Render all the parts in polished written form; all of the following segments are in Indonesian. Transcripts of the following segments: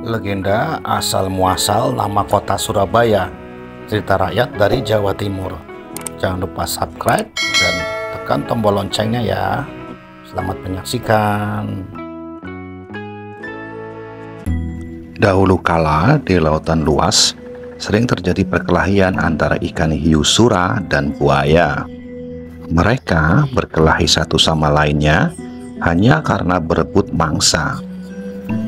Legenda asal-muasal nama kota Surabaya, cerita rakyat dari Jawa Timur. Jangan lupa subscribe dan tekan tombol loncengnya ya. Selamat menyaksikan. Dahulu kala di lautan luas sering terjadi perkelahian antara ikan hiu sura dan buaya. Mereka berkelahi satu sama lainnya hanya karena berebut mangsa.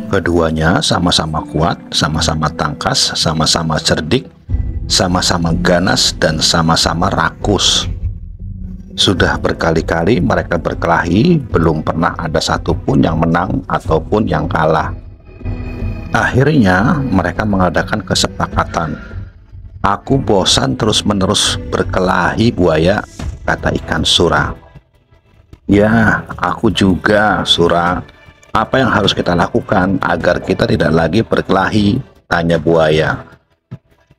Keduanya sama-sama kuat, sama-sama tangkas, sama-sama cerdik, sama-sama ganas, dan sama-sama rakus. Sudah berkali-kali mereka berkelahi, belum pernah ada satupun yang menang ataupun yang kalah. Akhirnya mereka mengadakan kesepakatan. "Aku bosan terus-menerus berkelahi, buaya," kata ikan sura. "Ya, aku juga, Sura. Apa yang harus kita lakukan agar kita tidak lagi berkelahi?" tanya buaya.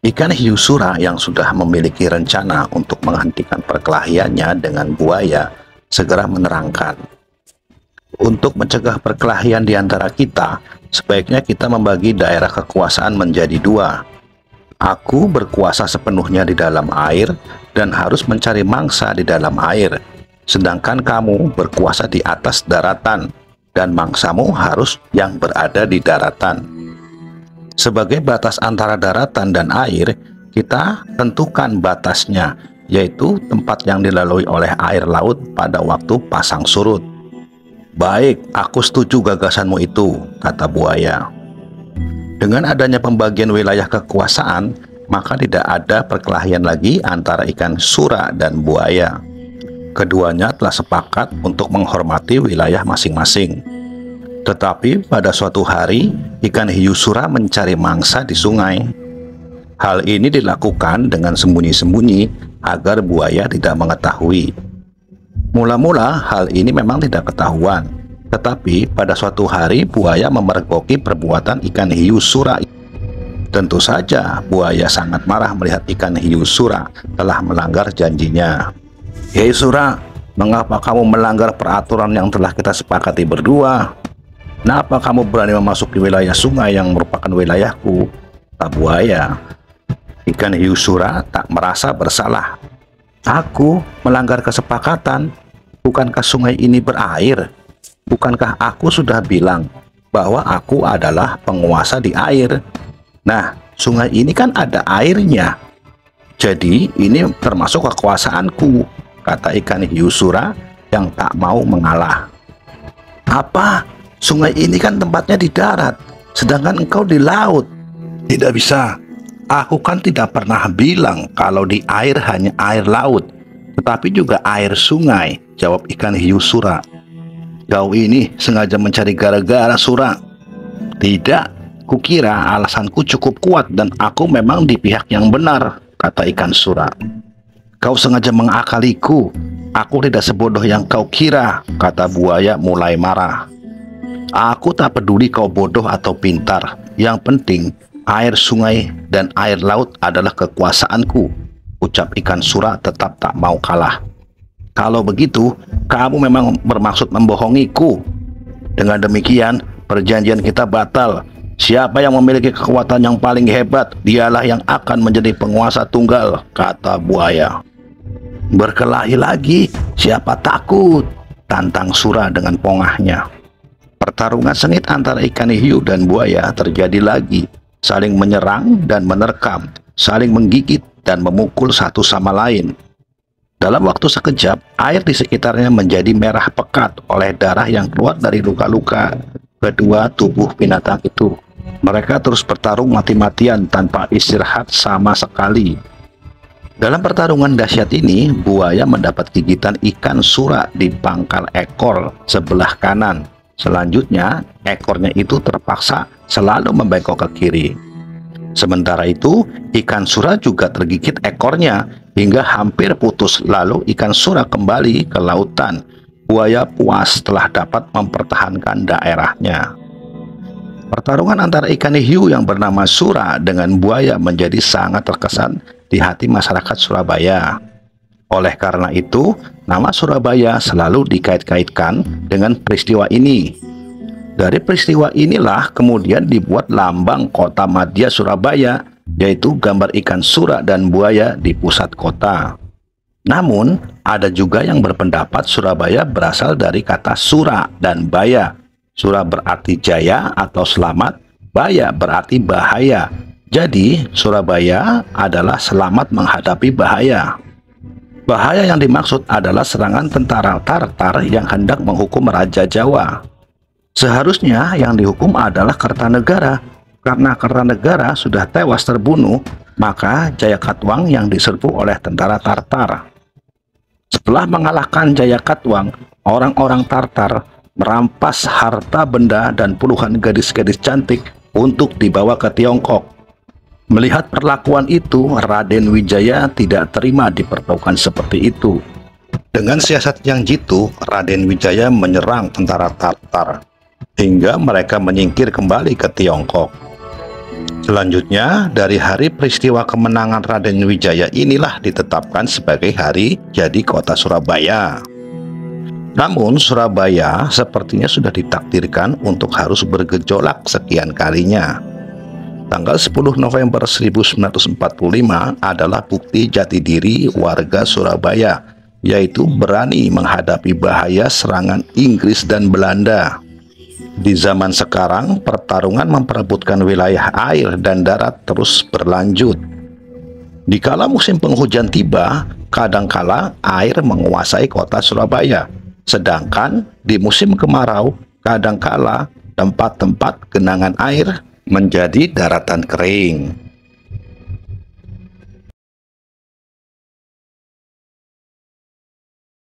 Ikan hiu sura yang sudah memiliki rencana untuk menghentikan perkelahiannya dengan buaya segera menerangkan. "Untuk mencegah perkelahian di antara kita, sebaiknya kita membagi daerah kekuasaan menjadi dua. Aku berkuasa sepenuhnya di dalam air dan harus mencari mangsa di dalam air, sedangkan kamu berkuasa di atas daratan dan mangsamu harus yang berada di daratan. Sebagai batas antara daratan dan air, kita tentukan batasnya, yaitu tempat yang dilalui oleh air laut pada waktu pasang surut." "Baik, aku setuju gagasanmu itu," kata buaya. Dengan adanya pembagian wilayah kekuasaan, maka tidak ada perkelahian lagi antara ikan sura dan buaya. Keduanya telah sepakat untuk menghormati wilayah masing-masing. Tetapi pada suatu hari, ikan hiu sura mencari mangsa di sungai. Hal ini dilakukan dengan sembunyi-sembunyi agar buaya tidak mengetahui. Mula-mula hal ini memang tidak ketahuan, tetapi pada suatu hari buaya memergoki perbuatan ikan hiu sura. Tentu saja buaya sangat marah melihat ikan hiu sura telah melanggar janjinya. "Hei Sura, mengapa kamu melanggar peraturan yang telah kita sepakati berdua? Kenapa kamu berani memasuki wilayah sungai yang merupakan wilayahku?" kata buaya. Ikan hiu sura tak merasa bersalah. "Aku melanggar kesepakatan. Bukankah sungai ini berair? Bukankah aku sudah bilang bahwa aku adalah penguasa di air? Nah, sungai ini kan ada airnya. Jadi ini termasuk kekuasaanku," kata ikan hiu sura yang tak mau mengalah. "Apa? Sungai ini kan tempatnya di darat, sedangkan engkau di laut." "Tidak bisa. Aku kan tidak pernah bilang kalau di air hanya air laut, tetapi juga air sungai," jawab ikan hiu sura. "Kau ini sengaja mencari gara-gara, Sura." "Tidak, kukira alasanku cukup kuat dan aku memang di pihak yang benar," kata ikan sura. "Kau sengaja mengakaliku. Aku tidak sebodoh yang kau kira," kata buaya mulai marah. "Aku tak peduli kau bodoh atau pintar. Yang penting air sungai dan air laut adalah kekuasaanku," ucap ikan sura tetap tak mau kalah. "Kalau begitu, kamu memang bermaksud membohongiku. Dengan demikian, perjanjian kita batal. Siapa yang memiliki kekuatan yang paling hebat, dialah yang akan menjadi penguasa tunggal," kata buaya. "Berkelahi lagi, siapa takut?" tantang sura dengan pongahnya. Pertarungan sengit antara ikan hiu dan buaya terjadi lagi, saling menyerang dan menerkam, saling menggigit dan memukul satu sama lain. Dalam waktu sekejap, air di sekitarnya menjadi merah pekat oleh darah yang keluar dari luka-luka kedua tubuh binatang itu. Mereka terus bertarung mati-matian tanpa istirahat sama sekali. Dalam pertarungan dahsyat ini, buaya mendapat gigitan ikan sura di pangkal ekor sebelah kanan. Selanjutnya, ekornya itu terpaksa selalu membengkok ke kiri. Sementara itu, ikan sura juga tergigit ekornya hingga hampir putus. Lalu ikan sura kembali ke lautan. Buaya puas telah dapat mempertahankan daerahnya. Pertarungan antara ikan hiu yang bernama Sura dengan buaya menjadi sangat terkesan di hati masyarakat Surabaya. Oleh karena itu, nama Surabaya selalu dikait-kaitkan dengan peristiwa ini. Dari peristiwa inilah kemudian dibuat lambang kota madya Surabaya, yaitu gambar ikan sura dan buaya di pusat kota. Namun, ada juga yang berpendapat Surabaya berasal dari kata sura dan baya. Sura berarti jaya atau selamat, baya berarti bahaya. Jadi, Surabaya adalah selamat menghadapi bahaya. Bahaya yang dimaksud adalah serangan tentara Tartar yang hendak menghukum Raja Jawa. Seharusnya yang dihukum adalah Kertanegara. Karena Kertanegara sudah tewas terbunuh, maka Jayakatwang yang diserbu oleh tentara Tartar. Setelah mengalahkan Jayakatwang, orang-orang Tartar merampas harta benda dan puluhan gadis-gadis cantik untuk dibawa ke Tiongkok. Melihat perlakuan itu, Raden Wijaya tidak terima diperlakukan seperti itu. Dengan siasat yang jitu, Raden Wijaya menyerang tentara Tartar, hingga mereka menyingkir kembali ke Tiongkok. Selanjutnya, dari hari peristiwa kemenangan Raden Wijaya inilah ditetapkan sebagai hari jadi kota Surabaya. Namun, Surabaya sepertinya sudah ditakdirkan untuk harus bergejolak sekian kalinya. Tanggal 10 November 1945 adalah bukti jati diri warga Surabaya, yaitu berani menghadapi bahaya serangan Inggris dan Belanda. Di zaman sekarang, pertarungan memperebutkan wilayah air dan darat terus berlanjut. Dikala musim penghujan tiba, kadangkala air menguasai kota Surabaya. Sedangkan di musim kemarau, kadangkala tempat-tempat genangan air menjadi daratan kering.